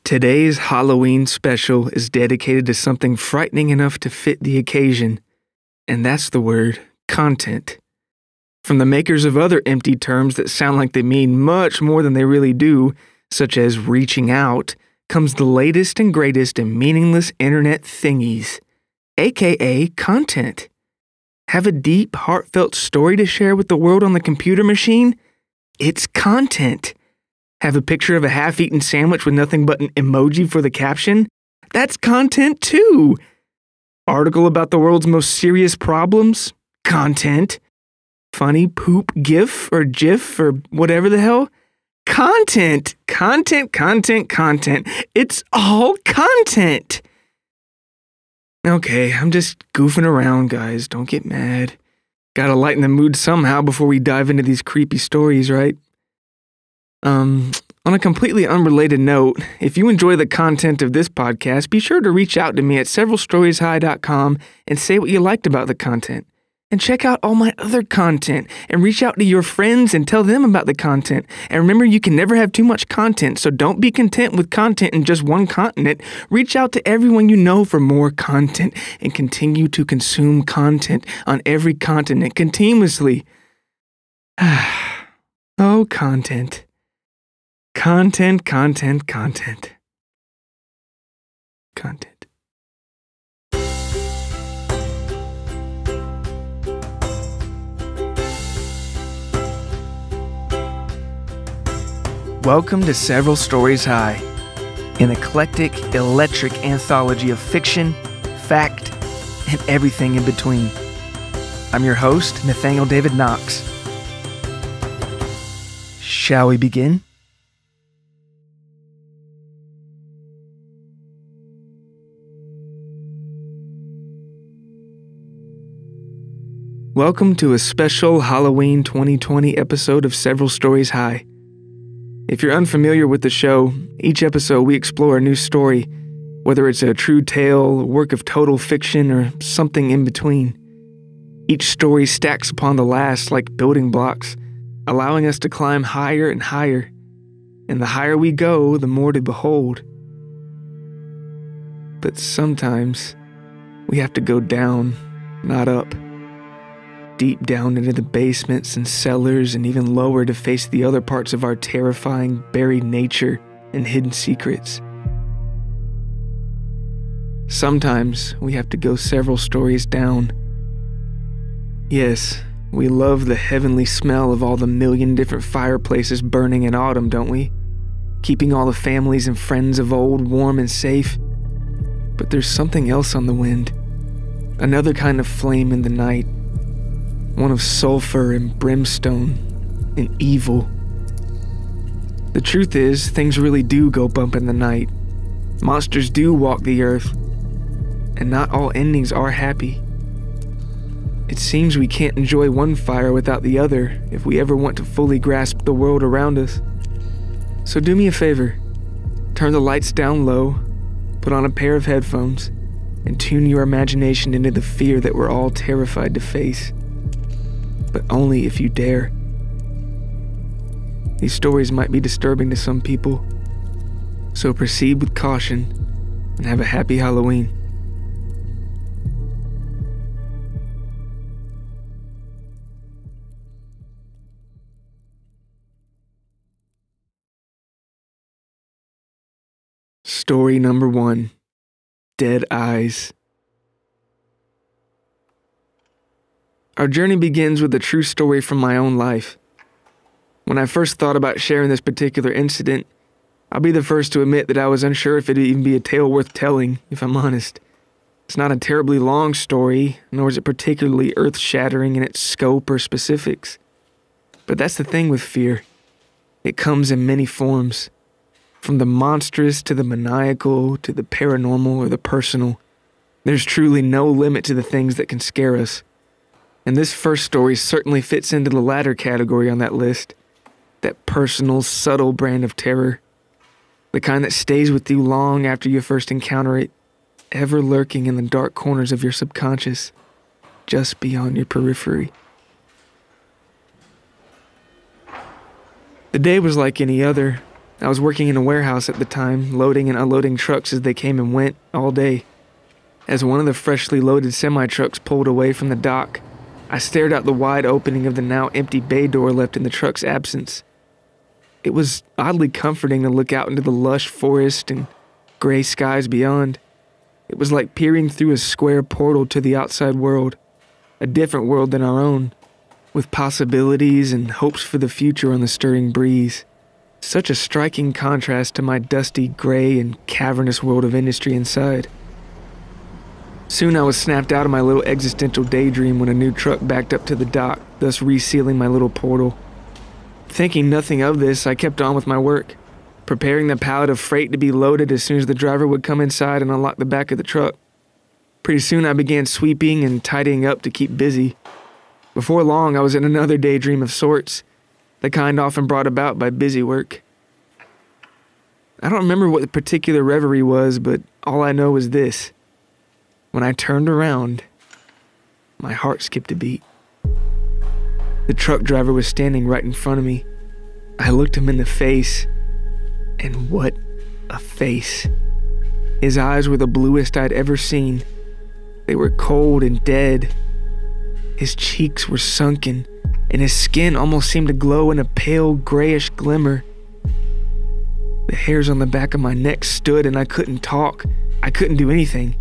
Today's Halloween special is dedicated to something frightening enough to fit the occasion, and that's the word content. From the makers of other empty terms that sound like they mean much more than they really do, such as reaching out, comes the latest and greatest in meaningless internet thingies, aka content. Have a deep, heartfelt story to share with the world on the computer machine? It's content. Have a picture of a half-eaten sandwich with nothing but an emoji for the caption? That's content too. Article about the world's most serious problems? Content. Funny poop gif or gif or whatever the hell? Content. Content. It's all content. Okay, I'm just goofing around, guys. Don't get mad. Gotta lighten the mood somehow before we dive into these creepy stories, right? On a completely unrelated note, if you enjoy the content of this podcast, be sure to reach out to me at severalstorieshigh.com and say what you liked about the content. And check out all my other content and reach out to your friends and tell them about the content. And remember, you can never have too much content, so don't be content with content in just one continent. Reach out to everyone you know for more content and continue to consume content on every continent continuously. Oh, content. Content. Welcome to Several Stories High, an eclectic, electric anthology of fiction, fact, and everything in between. I'm your host, Nathaniel David Knox. Shall we begin? Welcome to a special Halloween 2020 episode of Several Stories High. If you're unfamiliar with the show, each episode we explore a new story, whether it's a true tale, a work of total fiction, or something in between. Each story stacks upon the last like building blocks, allowing us to climb higher and higher, and the higher we go, the more to behold. But sometimes, we have to go down, not up. Deep down into the basements and cellars and even lower to face the other parts of our terrifying, buried nature and hidden secrets. Sometimes we have to go several stories down. Yes, we love the heavenly smell of all the million different fireplaces burning in autumn, don't we? Keeping all the families and friends of old warm and safe. But there's something else on the wind. Another kind of flame in the night. One of sulfur and brimstone and evil. The truth is, things really do go bump in the night. Monsters do walk the earth. And not all endings are happy. It seems we can't enjoy one fire without the other if we ever want to fully grasp the world around us. So do me a favor. Turn the lights down low, put on a pair of headphones, and tune your imagination into the fear that we're all terrified to face. But only if you dare. These stories might be disturbing to some people, so proceed with caution and have a happy Halloween. Story number 1, Dead Eyes. Our journey begins with a true story from my own life. When I first thought about sharing this particular incident, I'll be the first to admit that I was unsure if it'd even be a tale worth telling, if I'm honest. It's not a terribly long story, nor is it particularly earth-shattering in its scope or specifics. But that's the thing with fear. It comes in many forms. From the monstrous to the maniacal to the paranormal or the personal. There's truly no limit to the things that can scare us. And this first story certainly fits into the latter category on that list. That personal, subtle brand of terror. The kind that stays with you long after you first encounter it, ever lurking in the dark corners of your subconscious, just beyond your periphery. The day was like any other. I was working in a warehouse at the time, loading and unloading trucks as they came and went all day. As one of the freshly loaded semi-trucks pulled away from the dock, I stared out the wide opening of the now empty bay door left in the truck's absence. It was oddly comforting to look out into the lush forest and gray skies beyond. It was like peering through a square portal to the outside world, a different world than our own, with possibilities and hopes for the future on the stirring breeze. Such a striking contrast to my dusty, gray, and cavernous world of industry inside. Soon I was snapped out of my little existential daydream when a new truck backed up to the dock, thus resealing my little portal. Thinking nothing of this, I kept on with my work, preparing the pallet of freight to be loaded as soon as the driver would come inside and unlock the back of the truck. Pretty soon I began sweeping and tidying up to keep busy. Before long, I was in another daydream of sorts, the kind often brought about by busy work. I don't remember what the particular reverie was, but all I know is this. When I turned around, my heart skipped a beat. The truck driver was standing right in front of me. I looked him in the face, and what a face. His eyes were the bluest I'd ever seen. They were cold and dead. His cheeks were sunken, and his skin almost seemed to glow in a pale grayish glimmer. The hairs on the back of my neck stood and I couldn't talk. I couldn't do anything.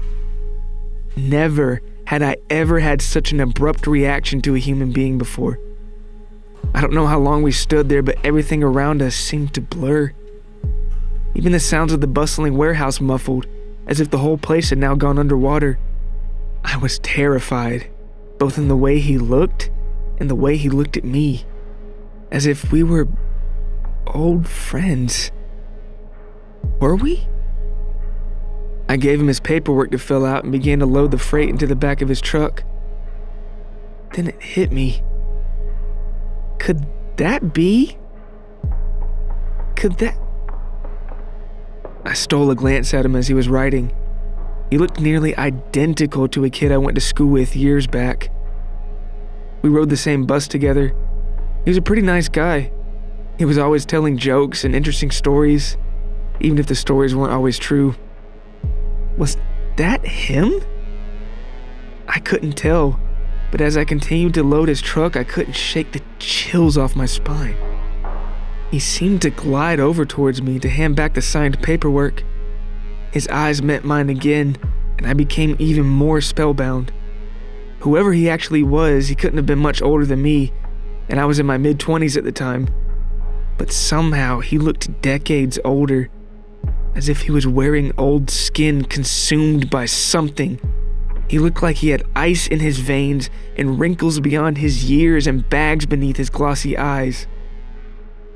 Never had I ever had such an abrupt reaction to a human being before. I don't know how long we stood there, but everything around us seemed to blur. Even the sounds of the bustling warehouse muffled, as if the whole place had now gone underwater. I was terrified, both in the way he looked and the way he looked at me, as if we were old friends. Were we? I gave him his paperwork to fill out and began to load the freight into the back of his truck. Then it hit me. Could that be? I stole a glance at him as he was writing. He looked nearly identical to a kid I went to school with years back. We rode the same bus together. He was a pretty nice guy. He was always telling jokes and interesting stories, even if the stories weren't always true. Was that him? I couldn't tell, but as I continued to load his truck, I couldn't shake the chills off my spine. He seemed to glide over towards me to hand back the signed paperwork. His eyes met mine again, and I became even more spellbound. Whoever he actually was, he couldn't have been much older than me, and I was in my mid-20s at the time. But somehow he looked decades older, as if he was wearing old skin consumed by something. He looked like he had ice in his veins and wrinkles beyond his years and bags beneath his glossy eyes.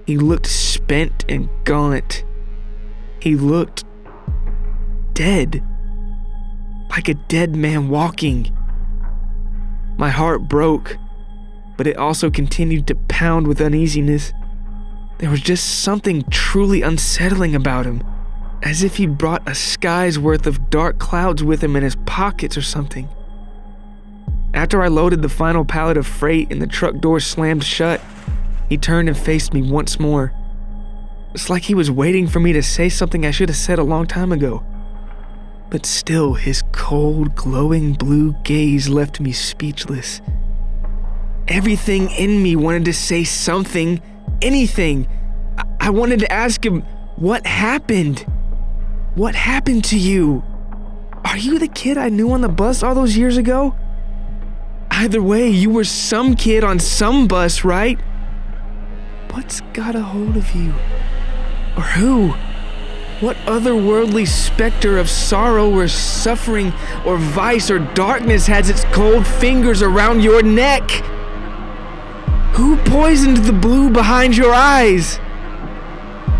He looked spent and gaunt. He looked dead, like a dead man walking. My heart broke, but it also continued to pound with uneasiness. There was just something truly unsettling about him, as if he'd brought a sky's worth of dark clouds with him in his pockets or something. After I loaded the final pallet of freight and the truck door slammed shut, he turned and faced me once more. It's like he was waiting for me to say something I should have said a long time ago. But still, his cold, glowing blue gaze left me speechless. Everything in me wanted to say something, anything. I wanted to ask him, what happened? What happened to you? Are you the kid I knew on the bus all those years ago? Either way, you were some kid on some bus, right? What's got a hold of you? Or who? What otherworldly specter of sorrow or suffering or vice or darkness has its cold fingers around your neck? Who poisoned the blue behind your eyes?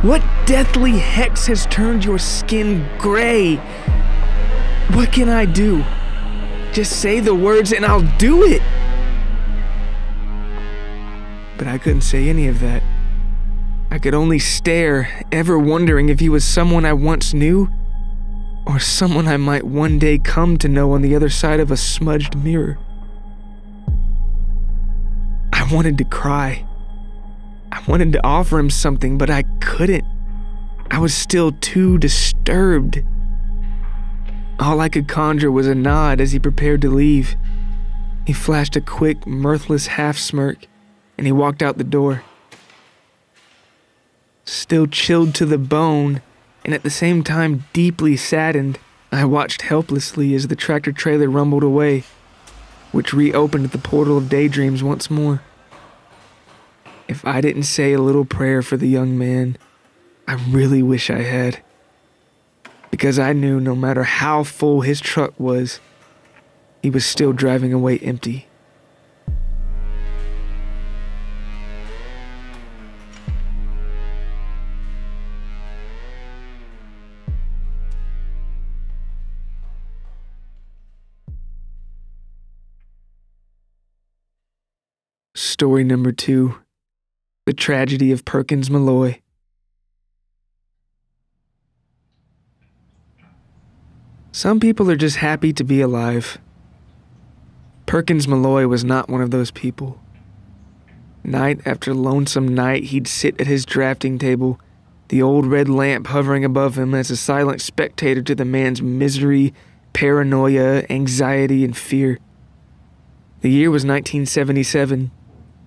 What deathly hex has turned your skin gray? What can I do? Just say the words and I'll do it. But I couldn't say any of that. I could only stare, ever wondering if he was someone I once knew, or someone I might one day come to know on the other side of a smudged mirror. I wanted to cry. I wanted to offer him something, but I couldn't. I was still too disturbed. All I could conjure was a nod as he prepared to leave. He flashed a quick, mirthless half-smirk, and he walked out the door. Still chilled to the bone, and at the same time deeply saddened, I watched helplessly as the tractor-trailer rumbled away, which reopened the portal of daydreams once more. If I didn't say a little prayer for the young man, I really wish I had. Because I knew no matter how full his truck was, he was still driving away empty. Story number 2. The Tragedy of Perkins Malloy. Some people are just happy to be alive. Perkins Malloy was not one of those people. Night after lonesome night, he'd sit at his drafting table, the old red lamp hovering above him as a silent spectator to the man's misery, paranoia, anxiety, and fear. The year was 1977,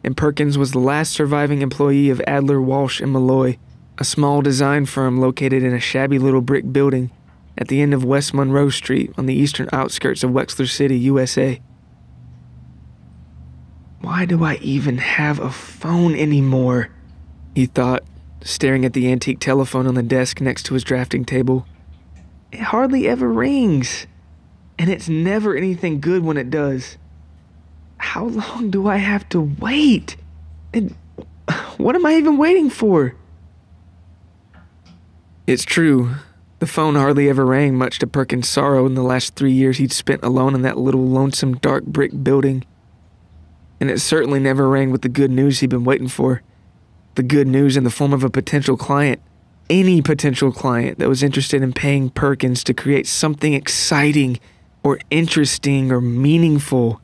and Perkins was the last surviving employee of Adler, Walsh, and Malloy, a small design firm located in a shabby little brick building at the end of West Monroe Street on the eastern outskirts of Wexler City, USA. Why do I even have a phone anymore? He thought, staring at the antique telephone on the desk next to his drafting table. It hardly ever rings, and it's never anything good when it does. How long do I have to wait? And what am I even waiting for? It's true. The phone hardly ever rang, much to Perkins' sorrow in the last 3 years he'd spent alone in that little lonesome dark brick building. And it certainly never rang with the good news he'd been waiting for. The good news in the form of a potential client. Any potential client that was interested in paying Perkins to create something exciting or interesting or meaningful.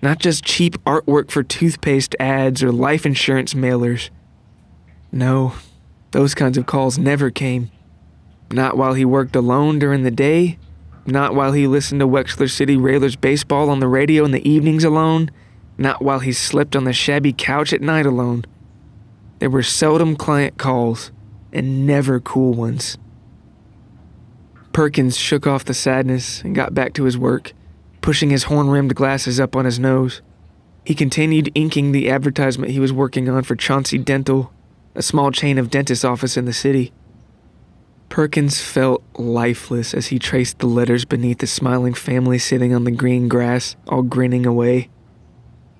Not just cheap artwork for toothpaste ads or life insurance mailers. No, those kinds of calls never came. Not while he worked alone during the day. Not while he listened to Wexler City Railers baseball on the radio in the evenings alone. Not while he slept on the shabby couch at night alone. There were seldom client calls, and never cool ones. Perkins shook off the sadness and got back to his work, pushing his horn-rimmed glasses up on his nose. He continued inking the advertisement he was working on for Chauncey Dental, a small chain of dentist office in the city. Perkins felt lifeless as he traced the letters beneath the smiling family sitting on the green grass, all grinning away.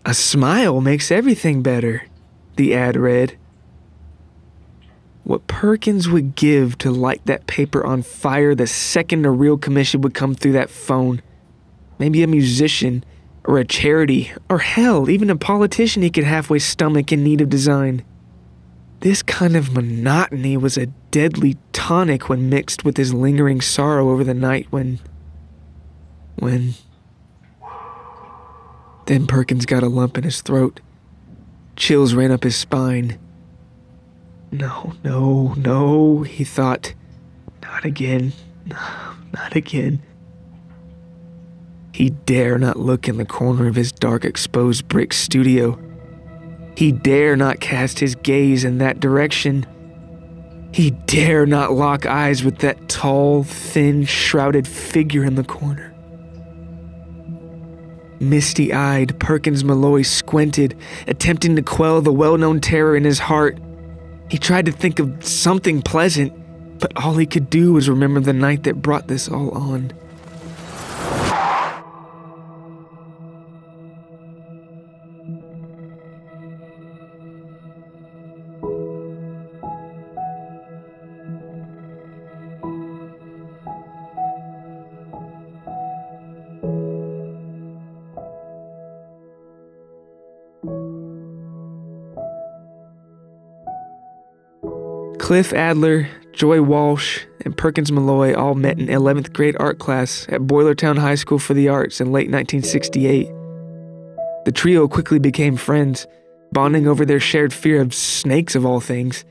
"A smile makes everything better," the ad read. What Perkins would give to light that paper on fire the second a real commission would come through that phone. Maybe a musician, or a charity, or hell, even a politician he could halfway stomach in need of design. This kind of monotony was a deadly tonic when mixed with his lingering sorrow over the night when... Then Perkins got a lump in his throat. Chills ran up his spine. No, he thought. Not again. Not again. He dare not look in the corner of his dark, exposed brick studio. He dare not cast his gaze in that direction. He dare not lock eyes with that tall, thin, shrouded figure in the corner. Misty-eyed, Perkins Malloy squinted, attempting to quell the well-known terror in his heart. He tried to think of something pleasant, but all he could do was remember the night that brought this all on. Cliff Adler, Joy Walsh, and Perkins Malloy all met in 11th grade art class at Boilertown High School for the Arts in late 1968. The trio quickly became friends, bonding over their shared fear of snakes of all things.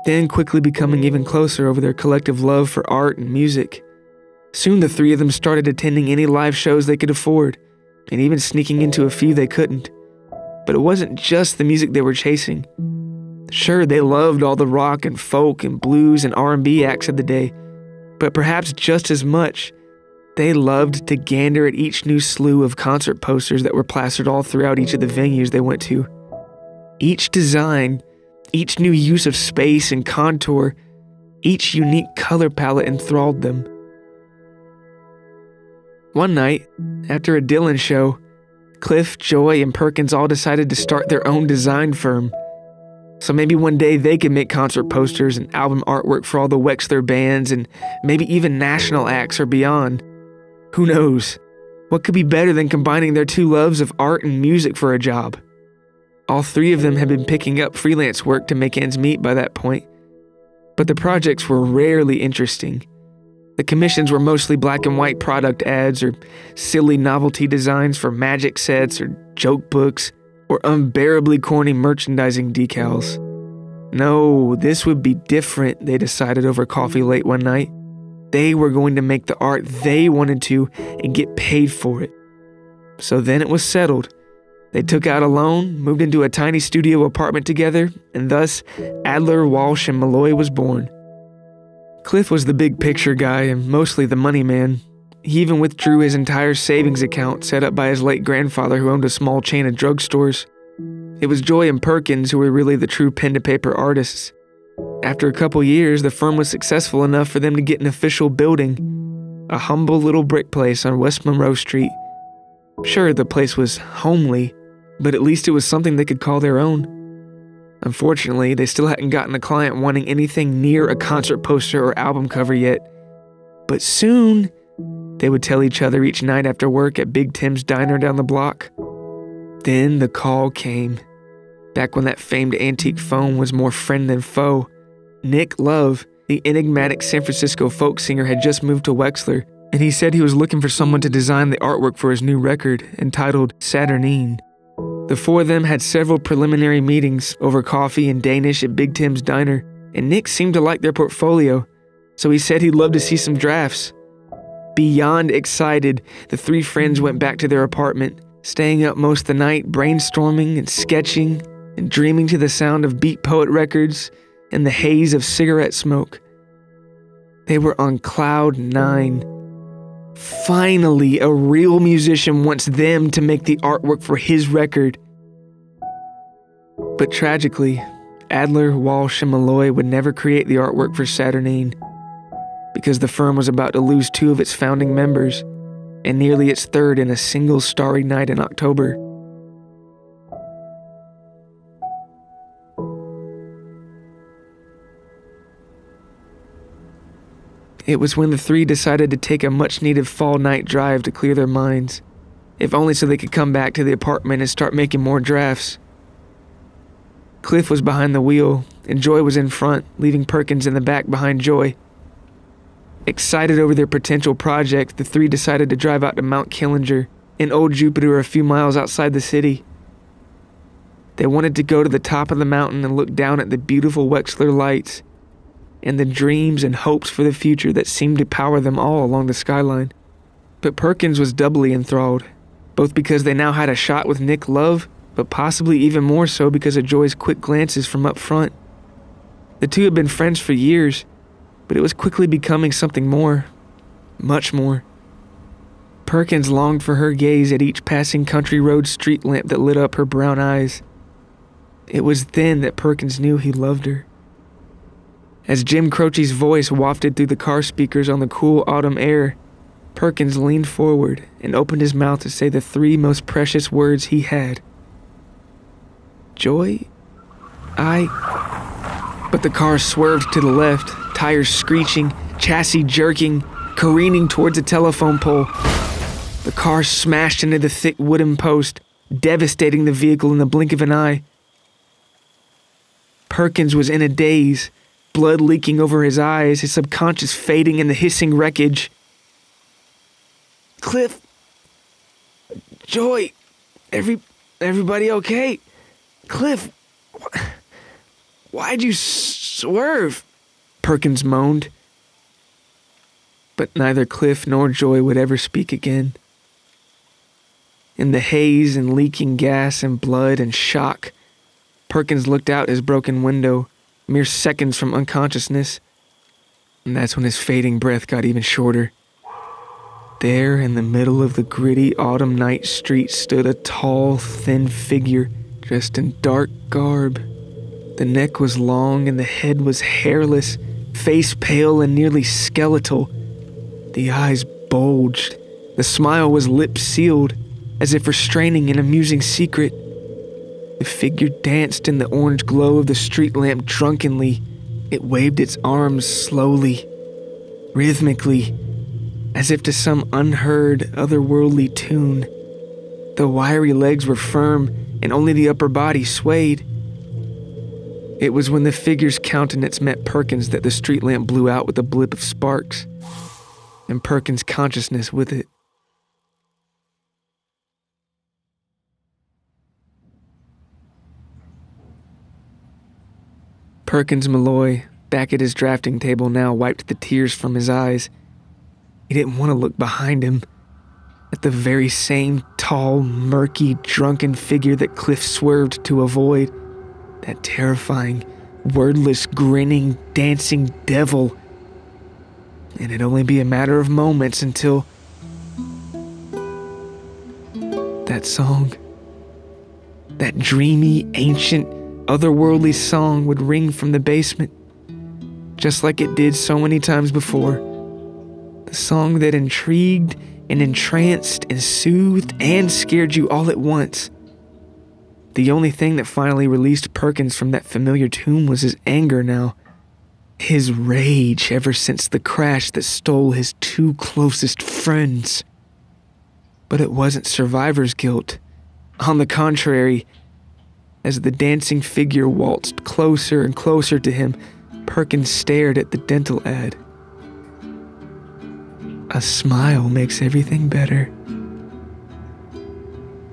then quickly becoming even closer over their collective love for art and music. Soon the three of them started attending any live shows they could afford, and even sneaking into a few they couldn't. But it wasn't just the music they were chasing. Sure, they loved all the rock and folk and blues and R&B acts of the day, but perhaps just as much, they loved to gander at each new slew of concert posters that were plastered all throughout each of the venues they went to. Each design, each new use of space and contour, each unique color palette enthralled them. One night, after a Dylan show, Cliff, Joy, and Perkins all decided to start their own design firm. So maybe one day they could make concert posters and album artwork for all the Wexler bands and maybe even national acts or beyond. Who knows? What could be better than combining their two loves of art and music for a job? All three of them had been picking up freelance work to make ends meet by that point. But the projects were rarely interesting. The commissions were mostly black and white product ads or silly novelty designs for magic sets or joke books or unbearably corny merchandising decals. No, this would be different, they decided over coffee late one night. They were going to make the art they wanted to and get paid for it. So then it was settled. They took out a loan, moved into a tiny studio apartment together, and thus Adler, Walsh, and Malloy was born. Cliff was the big picture guy and mostly the money man. He even withdrew his entire savings account set up by his late grandfather who owned a small chain of drugstores. It was Joy and Perkins who were really the true pen-to-paper artists. After a couple years, the firm was successful enough for them to get an official building, a humble little brick place on West Monroe Street. Sure, the place was homely, but at least it was something they could call their own. Unfortunately, they still hadn't gotten a client wanting anything near a concert poster or album cover yet. But soon, they would tell each other each night after work at Big Tim's diner down the block. Then the call came. Back when that famed antique phone was more friend than foe, Nick Love, the enigmatic San Francisco folk singer, had just moved to Wexler, and he said he was looking for someone to design the artwork for his new record, entitled Saturnine. The four of them had several preliminary meetings over coffee and Danish at Big Tim's diner, and Nick seemed to like their portfolio, so he said he'd love to see some drafts. Beyond excited, the three friends went back to their apartment, staying up most of the night brainstorming and sketching and dreaming to the sound of Beat Poet records and the haze of cigarette smoke. They were on cloud 9. Finally, a real musician wants them to make the artwork for his record. But tragically, Adler, Walsh, and Malloy would never create the artwork for Saturnine because the firm was about to lose 2 of its founding members and nearly its 3rd in a single starry night in October. It was when the three decided to take a much-needed fall night drive to clear their minds, if only so they could come back to the apartment and start making more drafts. Cliff was behind the wheel, and Joy was in front, leaving Perkins in the back behind Joy. Excited over their potential project, the three decided to drive out to Mount Killinger, in Old Jupiter a few miles outside the city. They wanted to go to the top of the mountain and look down at the beautiful Wexler lights, and the dreams and hopes for the future that seemed to power them all along the skyline. But Perkins was doubly enthralled, both because they now had a shot with Nick Love, but possibly even more so because of Joy's quick glances from up front. The two had been friends for years, but it was quickly becoming something more, much more. Perkins longed for her gaze at each passing country road street lamp that lit up her brown eyes. It was then that Perkins knew he loved her. As Jim Croce's voice wafted through the car speakers on the cool autumn air, Perkins leaned forward and opened his mouth to say the 3 most precious words he had. Joy, But the car swerved to the left, tires screeching, chassis jerking, careening towards a telephone pole. The car smashed into the thick wooden post, devastating the vehicle in the blink of an eye. Perkins was in a daze, blood leaking over his eyes, his subconscious fading in the hissing wreckage. Cliff, Joy, everybody okay? Cliff, why'd you Swerve, Perkins moaned. But neither Cliff nor Joy would ever speak again. In the haze and leaking gas and blood and shock, Perkins looked out his broken window, mere seconds from unconsciousness, and that's when his fading breath got even shorter. There, in the middle of the gritty autumn night street, stood a tall, thin figure dressed in dark garb. The neck was long and the head was hairless, face pale and nearly skeletal. The eyes bulged. The smile was lip-sealed, as if restraining an amusing secret. The figure danced in the orange glow of the street lamp drunkenly. It waved its arms slowly, rhythmically, as if to some unheard, otherworldly tune. The wiry legs were firm, and only the upper body swayed. It was when the figure's countenance met Perkins that the street lamp blew out with a blip of sparks, and Perkins' consciousness with it. Perkins Malloy, back at his drafting table now, wiped the tears from his eyes. He didn't want to look behind him, at the very same tall, murky, drunken figure that Cliff swerved to avoid. That terrifying, wordless, grinning, dancing devil. And it'd only be a matter of moments until... that song. That dreamy, ancient, otherworldly song would ring from the basement, just like it did so many times before. The song that intrigued and entranced and soothed and scared you all at once. The only thing that finally released Perkins from that familiar tune was his anger now. His rage ever since the crash that stole his two closest friends. But it wasn't survivor's guilt. On the contrary, as the dancing figure waltzed closer and closer to him, Perkins stared at the dental ad. A smile makes everything better.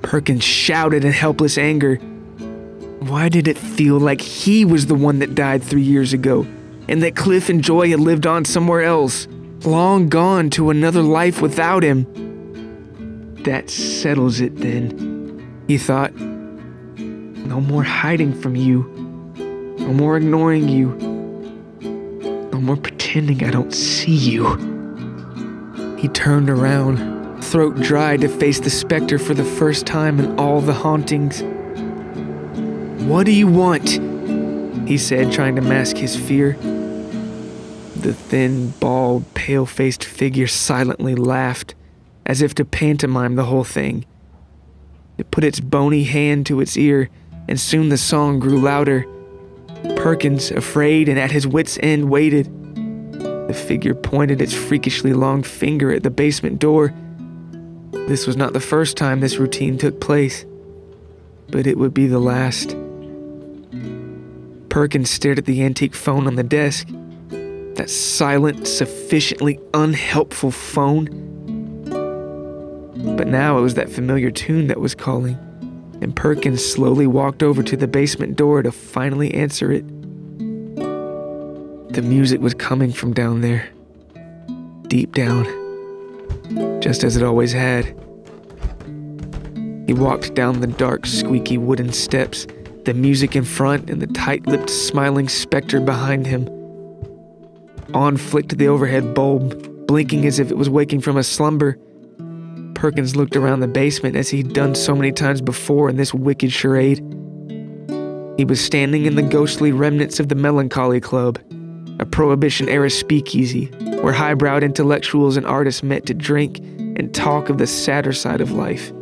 Perkins shouted in helpless anger. Why did it feel like he was the one that died 3 years ago, and that Cliff and Joy had lived on somewhere else, long gone to another life without him? That settles it then, he thought. No more hiding from you. No more ignoring you. No more pretending I don't see you. He turned around, throat dry, to face the specter for the first time in all the hauntings. What do you want? He said, trying to mask his fear. The thin, bald, pale-faced figure silently laughed, as if to pantomime the whole thing. It put its bony hand to its ear, and soon the song grew louder. Perkins, afraid and at his wits' end, waited. The figure pointed its freakishly long finger at the basement door. This was not the first time this routine took place, but it would be the last. Perkins stared at the antique phone on the desk. That silent, sufficiently unhelpful phone. But now it was that familiar tune that was calling, and Perkins slowly walked over to the basement door to finally answer it. The music was coming from down there, deep down, just as it always had. He walked down the dark, squeaky wooden steps, the music in front and the tight-lipped, smiling specter behind him. On flicked the overhead bulb, blinking as if it was waking from a slumber. Perkins looked around the basement as he'd done so many times before in this wicked charade. He was standing in the ghostly remnants of the Melancholy Club, a Prohibition-era speakeasy where highbrowed intellectuals and artists met to drink and talk of the sadder side of life.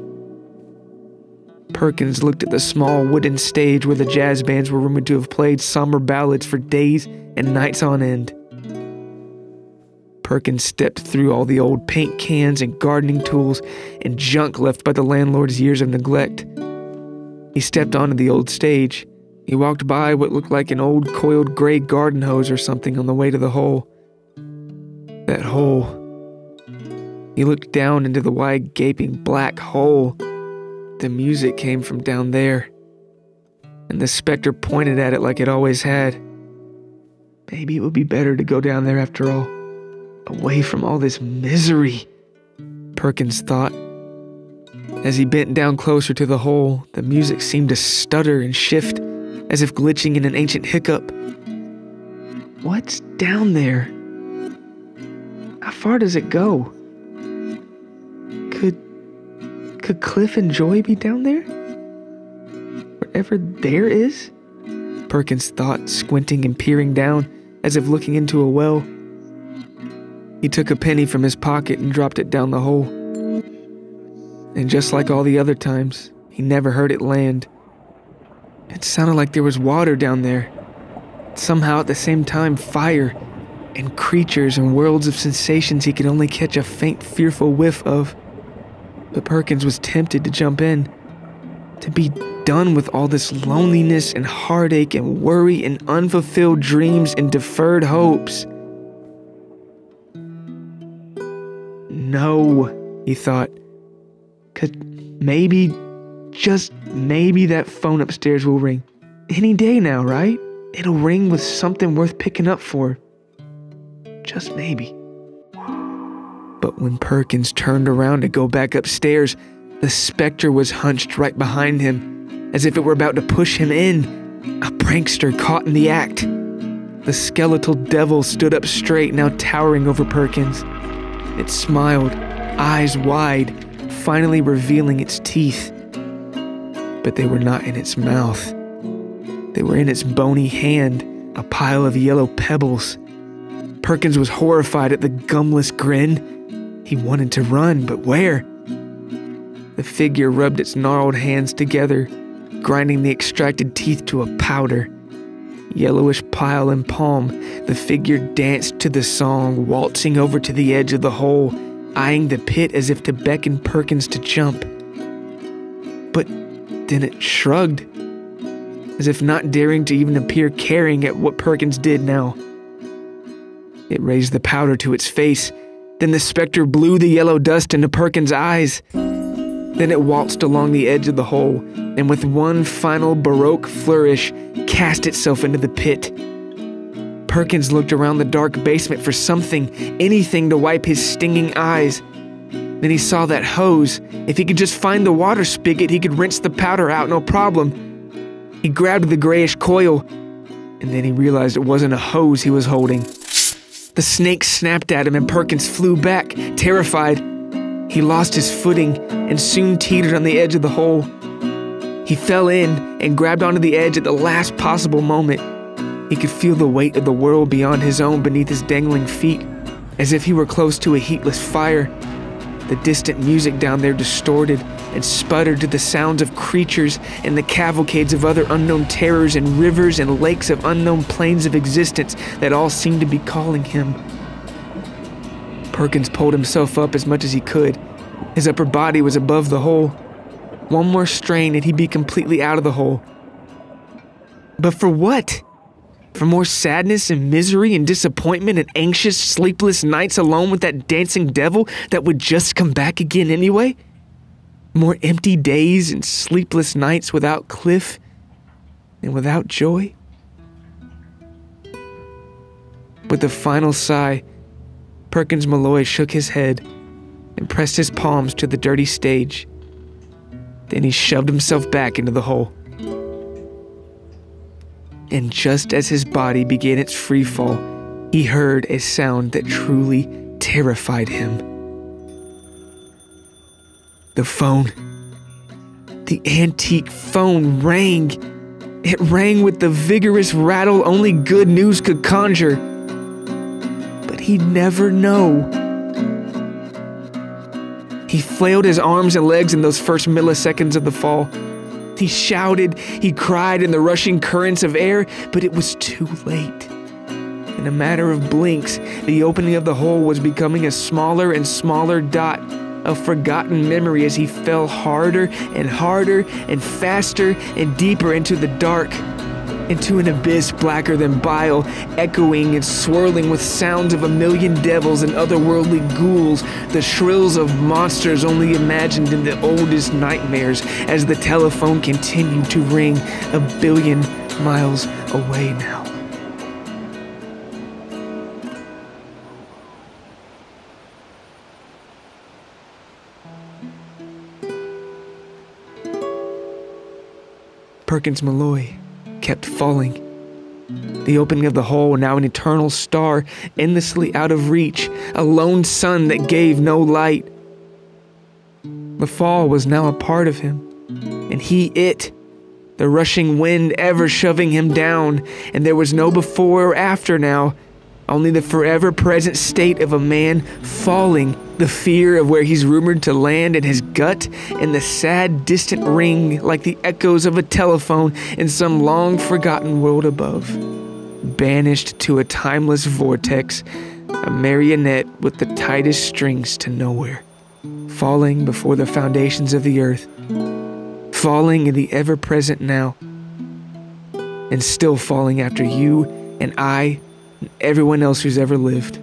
Perkins looked at the small wooden stage where the jazz bands were rumored to have played somber ballads for days and nights on end. Perkins stepped through all the old paint cans and gardening tools and junk left by the landlord's years of neglect. He stepped onto the old stage. He walked by what looked like an old coiled gray garden hose or something on the way to the hole. That hole. He looked down into the wide, gaping black hole. The music came from down there, and the specter pointed at it like it always had. Maybe it would be better to go down there after all, away from all this misery, Perkins thought. As he bent down closer to the hole, the music seemed to stutter and shift, as if glitching in an ancient hiccup. What's down there? How far does it go? Could Cliff and Joy be down there? Wherever there is? Perkins thought, squinting and peering down, as if looking into a well. He took a penny from his pocket and dropped it down the hole. And just like all the other times, he never heard it land. It sounded like there was water down there. Somehow at the same time, fire and creatures and worlds of sensations he could only catch a faint, fearful whiff of. But Perkins was tempted to jump in, to be done with all this loneliness and heartache and worry and unfulfilled dreams and deferred hopes. No, he thought. 'Cause maybe, just maybe that phone upstairs will ring. Any day now, right? It'll ring with something worth picking up for. Just maybe. But when Perkins turned around to go back upstairs, the specter was hunched right behind him, as if it were about to push him in, a prankster caught in the act. The skeletal devil stood up straight, now towering over Perkins. It smiled, eyes wide, finally revealing its teeth. But they were not in its mouth. They were in its bony hand, a pile of yellow pebbles. Perkins was horrified at the gumless grin. He wanted to run, but where? The figure rubbed its gnarled hands together, grinding the extracted teeth to a powder. Yellowish pile and palm, the figure danced to the song, waltzing over to the edge of the hole, eyeing the pit as if to beckon Perkins to jump. But then it shrugged, as if not daring to even appear caring at what Perkins did now. It raised the powder to its face. Then the specter blew the yellow dust into Perkins' eyes. Then it waltzed along the edge of the hole, and with one final baroque flourish, cast itself into the pit. Perkins looked around the dark basement for something, anything to wipe his stinging eyes. Then he saw that hose. If he could just find the water spigot, he could rinse the powder out, no problem. He grabbed the grayish coil, and then he realized it wasn't a hose he was holding. The snake snapped at him and Perkins flew back, terrified. He lost his footing and soon teetered on the edge of the hole. He fell in and grabbed onto the edge at the last possible moment. He could feel the weight of the world beyond his own beneath his dangling feet, as if he were close to a heatless fire. The distant music down there distorted and sputtered to the sounds of creatures and the cavalcades of other unknown terrors and rivers and lakes of unknown planes of existence that all seemed to be calling him. Perkins pulled himself up as much as he could. His upper body was above the hole. One more strain and he'd be completely out of the hole. But for what? For more sadness and misery and disappointment and anxious, sleepless nights alone with that dancing devil that would just come back again anyway? More empty days and sleepless nights without Cliff and without Joy? With a final sigh, Perkins Malloy shook his head and pressed his palms to the dirty stage. Then he shoved himself back into the hole. And just as his body began its free fall, he heard a sound that truly terrified him. The phone. The antique phone rang. It rang with the vigorous rattle only good news could conjure. But he'd never know. He flailed his arms and legs in those first milliseconds of the fall. He shouted, he cried in the rushing currents of air, but it was too late. In a matter of blinks, the opening of the hole was becoming a smaller and smaller dot, a forgotten memory as he fell harder and harder and faster and deeper into the dark, into an abyss blacker than bile, echoing and swirling with sounds of a million devils and otherworldly ghouls, the shrills of monsters only imagined in the oldest nightmares, as the telephone continued to ring 1 billion miles away now. Perkins Malloy kept falling. The opening of the hole, now an eternal star, endlessly out of reach, a lone sun that gave no light. The fall was now a part of him, and he it, the rushing wind ever shoving him down, and there was no before or after now, only the forever present state of a man falling, the fear of where he's rumored to land in his gut, and the sad distant ring like the echoes of a telephone in some long-forgotten world above. Banished to a timeless vortex, a marionette with the tightest strings to nowhere, falling before the foundations of the earth, falling in the ever-present now, and still falling after you and I and everyone else who's ever lived.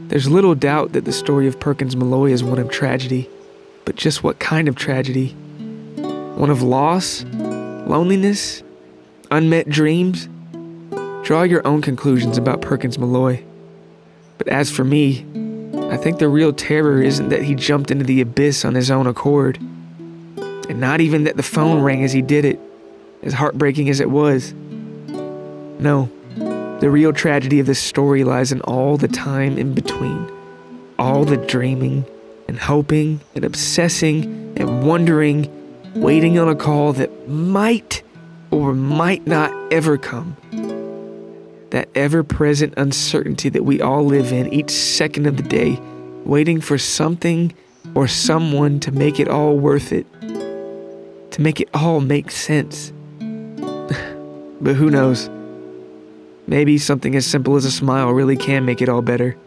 There's little doubt that the story of Perkins Malloy is one of tragedy, but just what kind of tragedy? One of loss? Loneliness? Unmet dreams? Draw your own conclusions about Perkins Malloy. But as for me, I think the real terror isn't that he jumped into the abyss on his own accord, and not even that the phone rang as he did it, as heartbreaking as it was. No, the real tragedy of this story lies in all the time in between, all the dreaming and hoping and obsessing and wondering, waiting on a call that might or might not ever come. That ever-present uncertainty that we all live in each second of the day, waiting for something or someone to make it all worth it, to make it all make sense. But who knows? Maybe something as simple as a smile really can make it all better.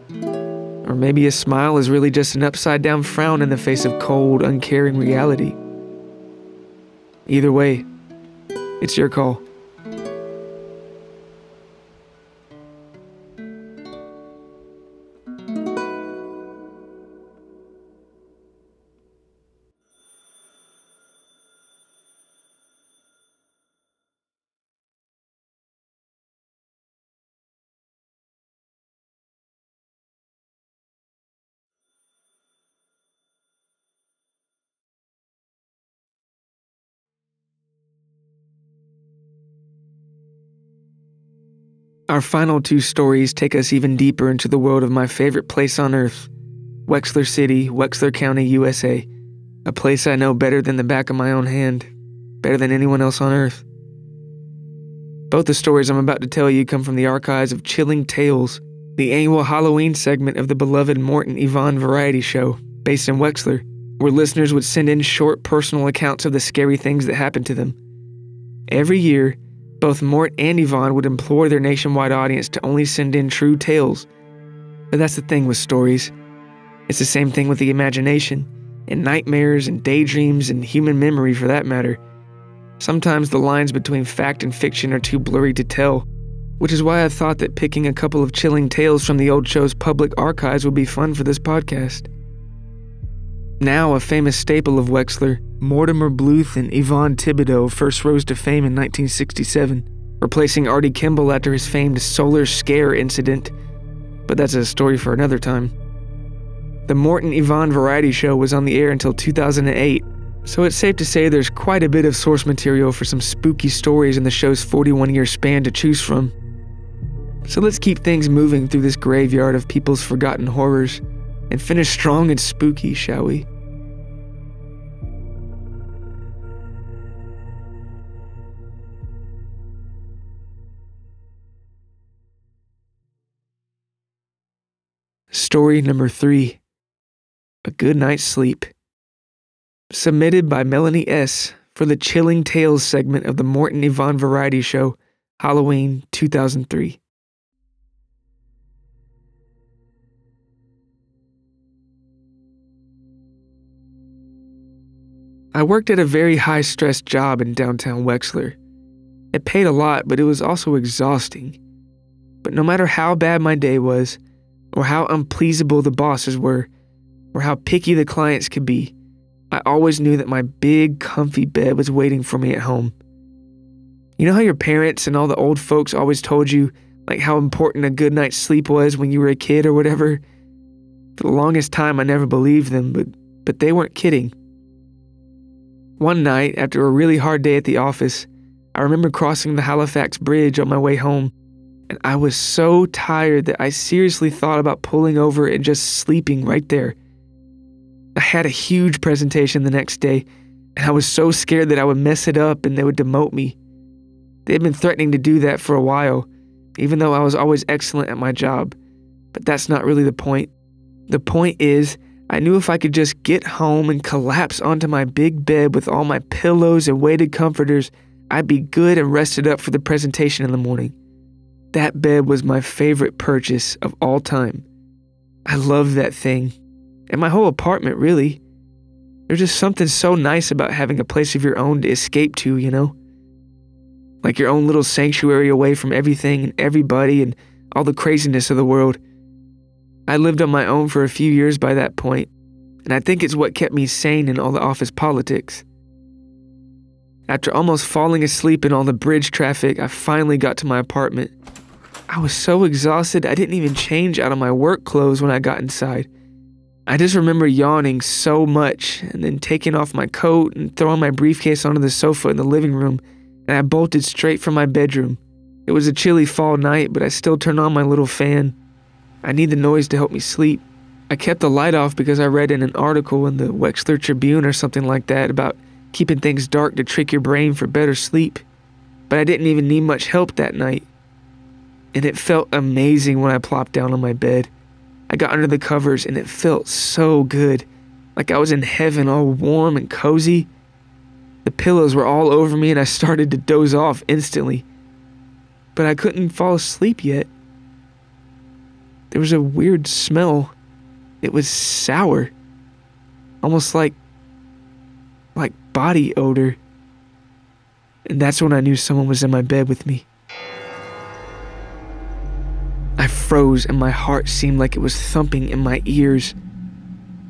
Or maybe a smile is really just an upside-down frown in the face of cold, uncaring reality. Either way, it's your call. Our final two stories take us even deeper into the world of my favorite place on earth, Wexler City, Wexler County, USA, a place I know better than the back of my own hand, better than anyone else on earth. Both the stories I'm about to tell you come from the archives of Chilling Tales, the annual Halloween segment of the beloved Mort and Yvonne variety show, based in Wexler, where listeners would send in short personal accounts of the scary things that happened to them. Every year, both Mort and Yvonne would implore their nationwide audience to only send in true tales. But that's the thing with stories. It's the same thing with the imagination, and nightmares and daydreams and human memory for that matter. Sometimes the lines between fact and fiction are too blurry to tell, which is why I thought that picking a couple of chilling tales from the old show's public archives would be fun for this podcast. Now a famous staple of Wexler, Mortimer Bluth and Yvonne Thibodeau first rose to fame in 1967, replacing Artie Kimball after his famed solar scare incident, but that's a story for another time. The Mort and Yvonne variety show was on the air until 2008, so it's safe to say there's quite a bit of source material for some spooky stories in the show's 41-year span to choose from. So let's keep things moving through this graveyard of people's forgotten horrors, and finish strong and spooky, shall we? Story number 3, A Good Night's Sleep. Submitted by Melanie S. for the Chilling Tales segment of the Mort and Yvonne variety show, Halloween 2003. I worked at a very high-stress job in downtown Wexler. It paid a lot, but it was also exhausting. But no matter how bad my day was, or how unpleasable the bosses were, or how picky the clients could be, I always knew that my big, comfy bed was waiting for me at home. You know how your parents and all the old folks always told you, like how important a good night's sleep was when you were a kid or whatever. For the longest time, I never believed them, but they weren't kidding. One night, after a really hard day at the office, I remember crossing the Halifax Bridge on my way home, and I was so tired that I seriously thought about pulling over and just sleeping right there. I had a huge presentation the next day, and I was so scared that I would mess it up and they would demote me. They had been threatening to do that for a while, even though I was always excellent at my job. But that's not really the point. The point is, I knew if I could just get home and collapse onto my big bed with all my pillows and weighted comforters, I'd be good and rested up for the presentation in the morning. That bed was my favorite purchase of all time. I loved that thing. And my whole apartment, really. There's just something so nice about having a place of your own to escape to, you know? Like your own little sanctuary away from everything and everybody and all the craziness of the world. I lived on my own for a few years by that point, and I think it's what kept me sane in all the office politics. After almost falling asleep in all the bridge traffic, I finally got to my apartment. I was so exhausted I didn't even change out of my work clothes when I got inside. I just remember yawning so much and then taking off my coat and throwing my briefcase onto the sofa in the living room, and I bolted straight for my bedroom. It was a chilly fall night, but I still turned on my little fan. I need the noise to help me sleep. I kept the light off because I read in an article in the Wexler Tribune or something like that about keeping things dark to trick your brain for better sleep. But I didn't even need much help that night. And it felt amazing when I plopped down on my bed. I got under the covers and it felt so good, like I was in heaven, all warm and cozy. The pillows were all over me and I started to doze off instantly. But I couldn't fall asleep yet. There was a weird smell. It was sour. Almost like body odor. And that's when I knew someone was in my bed with me. I froze and my heart seemed like it was thumping in my ears.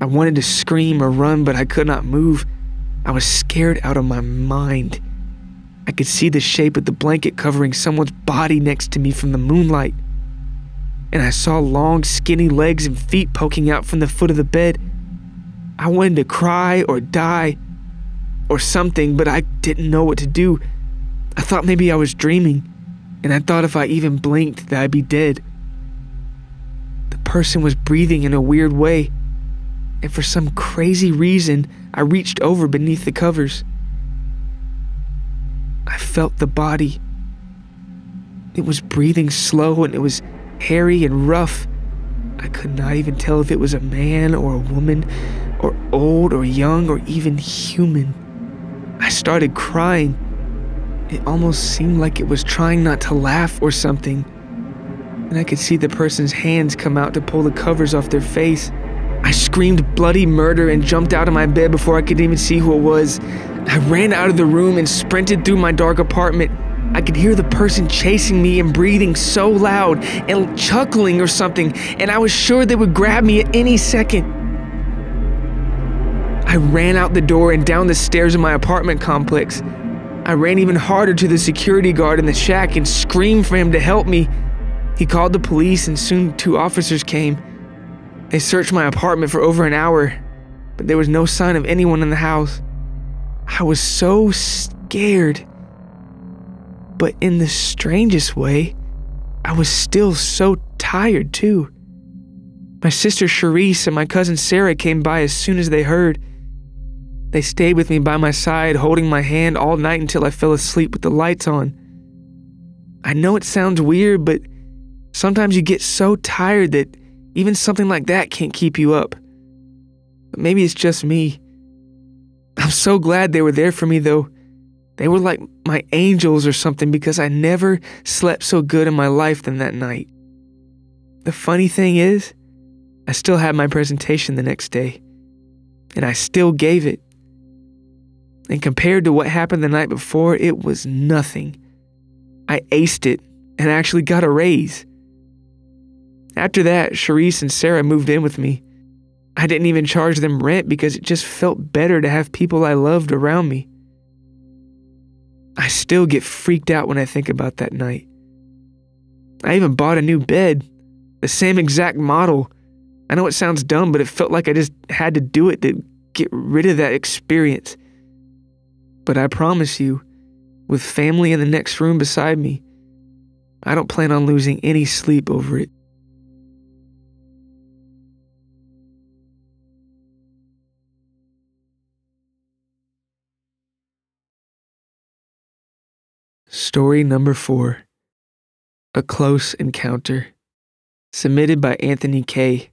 I wanted to scream or run, but I could not move. I was scared out of my mind. I could see the shape of the blanket covering someone's body next to me from the moonlight. And I saw long, skinny legs and feet poking out from the foot of the bed. I wanted to cry or die or something, but I didn't know what to do. I thought maybe I was dreaming, and I thought if I even blinked that I'd be dead. The person was breathing in a weird way, and for some crazy reason, I reached over beneath the covers. I felt the body. It was breathing slow and it was hairy and rough. I could not even tell if it was a man or a woman, or old or young or even human. I started crying. It almost seemed like it was trying not to laugh or something. And I could see the person's hands come out to pull the covers off their face. I screamed bloody murder and jumped out of my bed before I could even see who it was. I ran out of the room and sprinted through my dark apartment. I could hear the person chasing me and breathing so loud and chuckling or something, and I was sure they would grab me at any second. I ran out the door and down the stairs of my apartment complex. I ran even harder to the security guard in the shack and screamed for him to help me. He called the police and soon 2 officers came. They searched my apartment for over an hour, but there was no sign of anyone in the house. I was so scared. But in the strangest way, I was still so tired too. My sister Charisse and my cousin Sarah came by as soon as they heard. They stayed with me by my side, holding my hand all night until I fell asleep with the lights on. I know it sounds weird, but sometimes you get so tired that even something like that can't keep you up. But maybe it's just me. I'm so glad they were there for me though. They were like my angels or something because I never slept so good in my life than that night. The funny thing is, I still had my presentation the next day, and I still gave it. And compared to what happened the night before, it was nothing. I aced it and actually got a raise. After that, Charisse and Sarah moved in with me. I didn't even charge them rent because it just felt better to have people I loved around me. I still get freaked out when I think about that night. I even bought a new bed, the same exact model. I know it sounds dumb, but it felt like I just had to do it to get rid of that experience. But I promise you, with family in the next room beside me, I don't plan on losing any sleep over it. Story number 4. A Close Encounter. Submitted by Anthony K.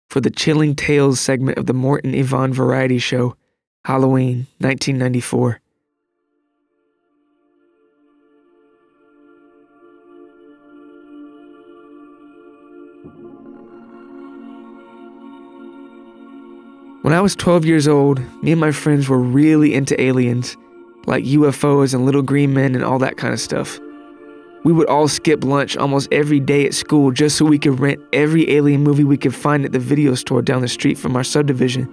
for the Chilling Tales segment of the Morton Yvonne Variety Show, Halloween, 1994. When I was 12 years old, me and my friends were really into aliens, like UFOs and little green men and all that kind of stuff. We would all skip lunch almost every day at school just so we could rent every alien movie we could find at the video store down the street from our subdivision.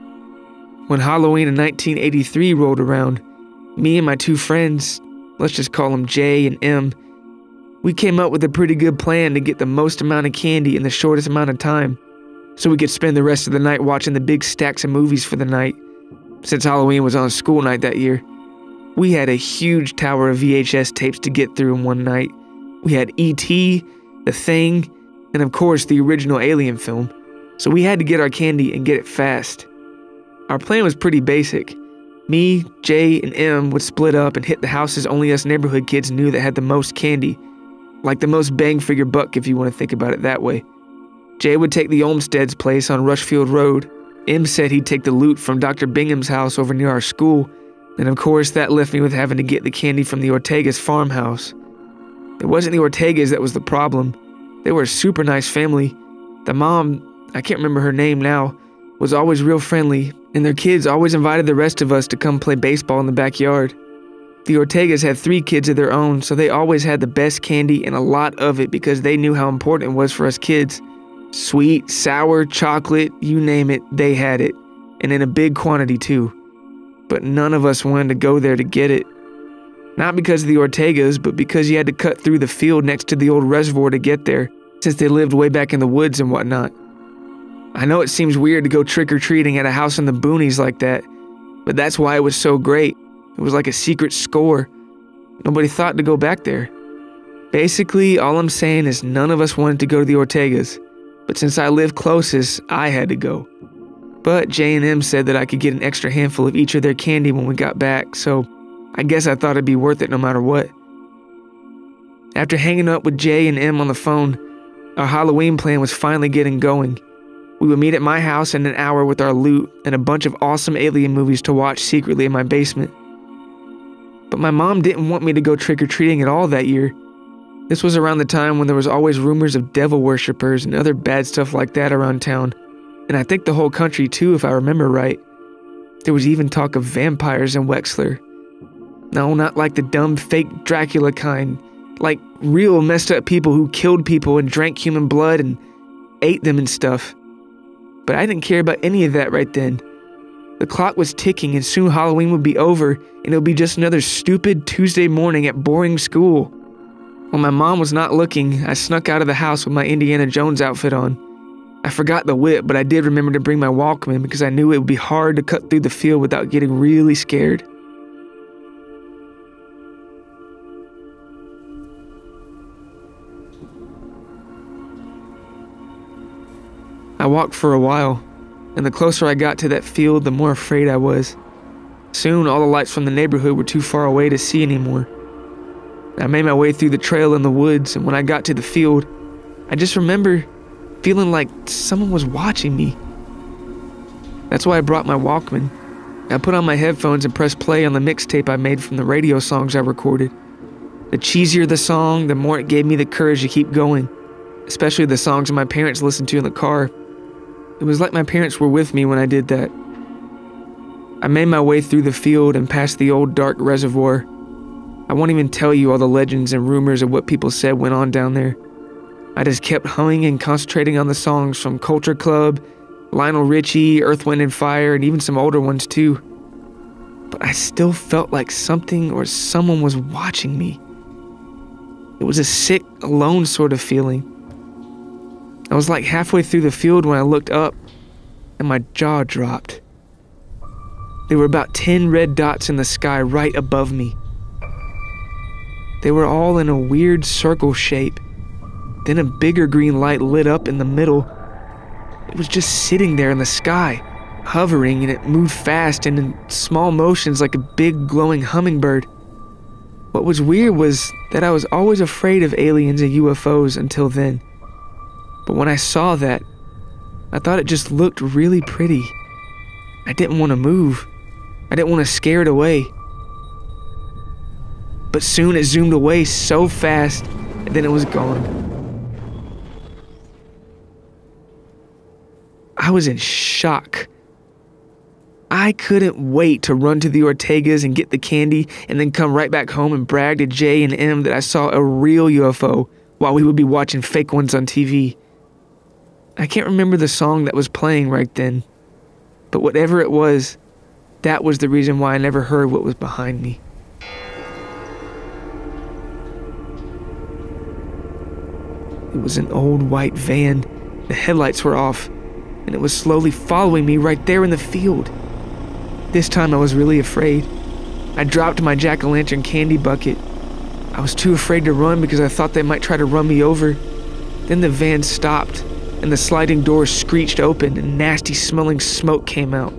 When Halloween in 1983 rolled around, me and my 2 friends, let's just call them J and M, we came up with a pretty good plan to get the most amount of candy in the shortest amount of time, so we could spend the rest of the night watching the big stacks of movies for the night. Since Halloween was on school night that year, we had a huge tower of VHS tapes to get through in one night. We had E.T., The Thing, and of course the original Alien film, so we had to get our candy and get it fast. Our plan was pretty basic. Me, Jay, and M would split up and hit the houses only us neighborhood kids knew that had the most candy, like the most bang for your buck if you want to think about it that way. Jay would take the Olmstead's place on Rushfield Road. M said he'd take the loot from Dr. Bingham's house over near our school, and of course that left me with having to get the candy from the Ortega's farmhouse. It wasn't the Ortegas that was the problem. They were a super nice family. The mom, I can't remember her name now, was always real friendly, and their kids always invited the rest of us to come play baseball in the backyard. The Ortegas had 3 kids of their own, so they always had the best candy and a lot of it because they knew how important it was for us kids. Sweet, sour, chocolate, you name it, they had it, and in a big quantity too. But none of us wanted to go there to get it. Not because of the Ortegas, but because you had to cut through the field next to the old reservoir to get there, since they lived way back in the woods and whatnot. I know it seems weird to go trick-or-treating at a house in the boonies like that, but that's why it was so great. It was like a secret score. Nobody thought to go back there. Basically, all I'm saying is none of us wanted to go to the Ortegas, but since I lived closest, I had to go. But J&M said that I could get an extra handful of each of their candy when we got back, so I guess I thought it'd be worth it no matter what. After hanging up with J and M on the phone, our Halloween plan was finally getting going. We would meet at my house in an hour with our loot and a bunch of awesome alien movies to watch secretly in my basement. But my mom didn't want me to go trick-or-treating at all that year. This was around the time when there was always rumors of devil worshippers and other bad stuff like that around town, and I think the whole country too if I remember right. There was even talk of vampires in Wexler. No, not like the dumb fake Dracula kind, like real messed up people who killed people and drank human blood and ate them and stuff. But I didn't care about any of that right then. The clock was ticking and soon Halloween would be over and it would be just another stupid Tuesday morning at boring school. When my mom was not looking, I snuck out of the house with my Indiana Jones outfit on. I forgot the whip, but I did remember to bring my Walkman because I knew it would be hard to cut through the field without getting really scared. I walked for a while, and the closer I got to that field, the more afraid I was. Soon, all the lights from the neighborhood were too far away to see anymore. I made my way through the trail in the woods, and when I got to the field, I just remember feeling like someone was watching me. That's why I brought my Walkman. I put on my headphones and pressed play on the mixtape I made from the radio songs I recorded. The cheesier the song, the more it gave me the courage to keep going, especially the songs my parents listened to in the car. It was like my parents were with me when I did that. I made my way through the field and past the old dark reservoir. I won't even tell you all the legends and rumors of what people said went on down there. I just kept humming and concentrating on the songs from Culture Club, Lionel Richie, Earth, Wind and Fire, and even some older ones too. But I still felt like something or someone was watching me. It was a sick, alone sort of feeling. I was like halfway through the field when I looked up, and my jaw dropped. There were about 10 red dots in the sky right above me. They were all in a weird circle shape. Then a bigger green light lit up in the middle. It was just sitting there in the sky, hovering, and it moved fast and in small motions like a big glowing hummingbird. What was weird was that I was always afraid of aliens and UFOs until then. But when I saw that, I thought it just looked really pretty. I didn't want to move. I didn't want to scare it away. But soon it zoomed away so fast, and then it was gone. I was in shock. I couldn't wait to run to the Ortegas and get the candy and then come right back home and brag to Jay and M that I saw a real UFO while we would be watching fake ones on TV. I can't remember the song that was playing right then, but whatever it was, that was the reason why I never heard what was behind me. It was an old white van. The headlights were off, and it was slowly following me right there in the field. This time I was really afraid. I dropped my jack-o'-lantern candy bucket. I was too afraid to run because I thought they might try to run me over. Then the van stopped, and the sliding door screeched open, and nasty-smelling smoke came out.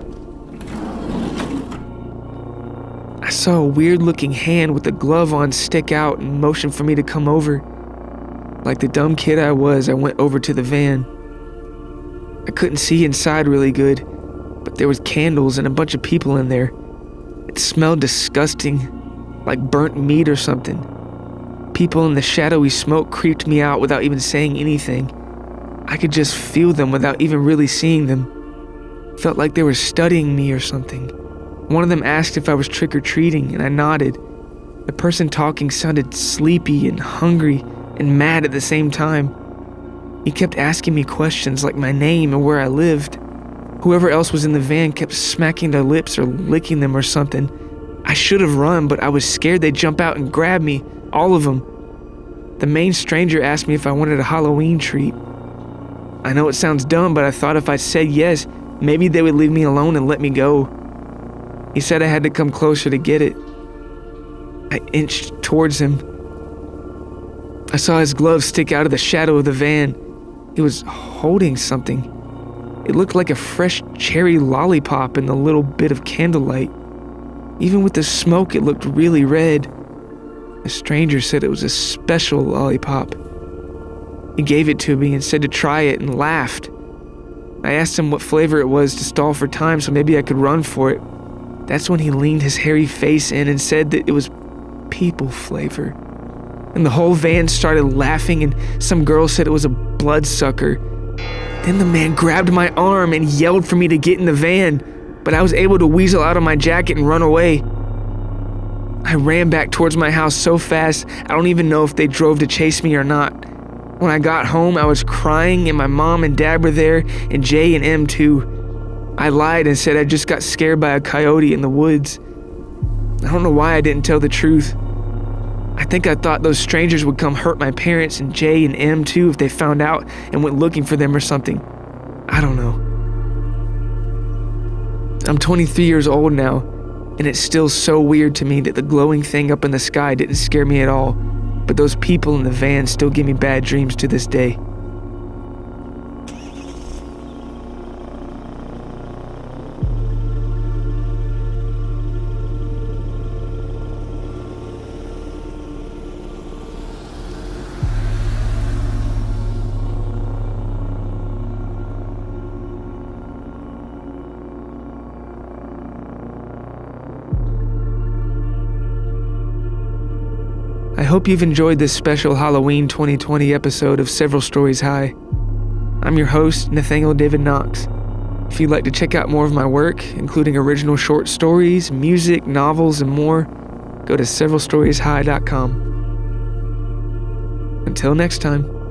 I saw a weird-looking hand with a glove on stick out and motion for me to come over. Like the dumb kid I was, I went over to the van. I couldn't see inside really good, but there was candles and a bunch of people in there. It smelled disgusting, like burnt meat or something. People in the shadowy smoke creeped me out without even saying anything. I could just feel them without even really seeing them. Felt like they were studying me or something. One of them asked if I was trick-or-treating, and I nodded. The person talking sounded sleepy and hungry and mad at the same time. He kept asking me questions like my name and where I lived. Whoever else was in the van kept smacking their lips or licking them or something. I should have run, but I was scared they'd jump out and grab me, all of them. The main stranger asked me if I wanted a Halloween treat. I know it sounds dumb, but I thought if I said yes, maybe they would leave me alone and let me go. He said I had to come closer to get it. I inched towards him. I saw his glove stick out of the shadow of the van. He was holding something. It looked like a fresh cherry lollipop in the little bit of candlelight. Even with the smoke, it looked really red. The stranger said it was a special lollipop. He gave it to me and said to try it and laughed. I asked him what flavor it was to stall for time so maybe I could run for it. That's when he leaned his hairy face in and said that it was people flavor. And the whole van started laughing, and some girl said it was a bloodsucker. Then the man grabbed my arm and yelled for me to get in the van, but I was able to weasel out of my jacket and run away. I ran back towards my house so fast, I don't even know if they drove to chase me or not. When I got home, I was crying, and my mom and dad were there, and Jay and M too. I lied and said I just got scared by a coyote in the woods. I don't know why I didn't tell the truth. I think I thought those strangers would come hurt my parents and Jay and M too if they found out and went looking for them or something. I don't know. I'm 23 years old now, and it's still so weird to me that the glowing thing up in the sky didn't scare me at all, but those people in the van still give me bad dreams to this day. I hope you've enjoyed this special Halloween 2020 episode of Several Stories High. I'm your host, Nathaniel David Knox. If you'd like to check out more of my work, including original short stories, music, novels, and more, go to severalstorieshigh.com. Until next time.